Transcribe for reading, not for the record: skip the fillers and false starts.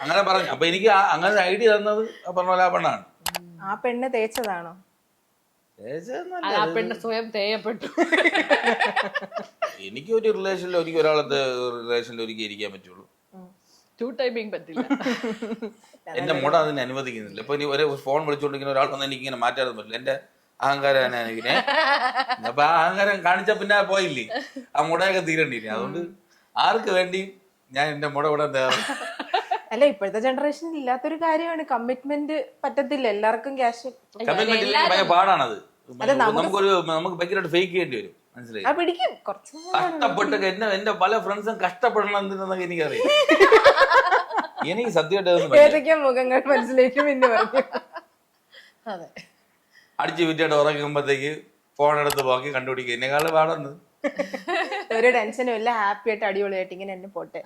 അങ്ങനെ പറഞ്ഞു. അപ്പൊ എനിക്ക് അങ്ങനെ ഐഡിയ തന്നത് പറഞ്ഞ പോലെ ആ പെണ്ണാണ്. ആ പെണ്ണ് തേച്ചതാണോ? ആ പെണ്ണ് സ്വയം തേയപ്പെട്ടു. എനിക്ക് ഒരു റിലേഷനിൽ ഒരിക്കൽ ഒരാളത്തെ റിലേഷനിൽ ഒരിക്കൽ ഇരിക്കാൻ പറ്റുള്ളൂ. 2 ടൈമിങ് പറ്റില്ല. എന്റെ മുട അതിനെ അനുവദിക്കുന്നില്ല. ഇപ്പൊ ഇനി ഒരു ഫോൺ വിളിച്ചുകൊണ്ടിരിക്കുന്ന ഒരാൾ വന്ന് എനിക്ക് ഇങ്ങനെ മാറ്റാതെ പറ്റില്ല. എന്റെ അഹങ്കാരം തന്നെ എനിക്കിനെ. അപ്പൊ ആ അഹങ്കാരം കാണിച്ച പിന്നെ പോയില്ലേ, ആ മുടയൊക്കെ തീരണ്ടില്ലേ. അതുകൊണ്ട് ആർക്ക് വേണ്ടി ഞാൻ എന്റെ മുട വിടാൻ തയ്യാറാണ്. അല്ല, ഇപ്പോഴത്തെ ജനറേഷനിൽ ഇല്ലാത്തൊരു കാര്യമാണ് കമ്മിറ്റ്മെന്റ്. പറ്റത്തില്ല എല്ലാവർക്കും ക്യാഷ്. കമ്മിറ്റ്മെന്റ് ഇല്ലെങ്കിൽ ഭയങ്കര പാടാണത്. നമുക്ക് ഭയങ്കരമായിട്ട് ഫേക്ക് ചെയ്യേണ്ടി വരും. മനസ്സിലായി? ആ പിടിക്കും കുറച്ച്. കഷ്ടപ്പെട്ടൊക്കെ എന്റെ പല ഫ്രണ്ട്സും കഷ്ടപ്പെടണം എന്തിനെന്നൊക്കെ എനിക്കറിയാം. എനിക്ക് സത്യമായിട്ട് ഏതൊക്കെയാ മുഖങ്ങൾ മനസ്സിലേക്ക് പിന്നെ പറഞ്ഞു. അതെ, അടിച്ചു വിറ്റിട്ട് ഉറങ്ങുമ്പോഴത്തേക്ക് ഫോൺ എടുത്ത് പോക്കി കണ്ടുപിടിക്കുക എന്നെക്കാളും പാടുന്നത്. ഒരു ടെൻഷനും ഇല്ല, ഹാപ്പി ആയിട്ട് അടിപൊളിയായിട്ട് ഇങ്ങനെ എന്നെ പോട്ടെ.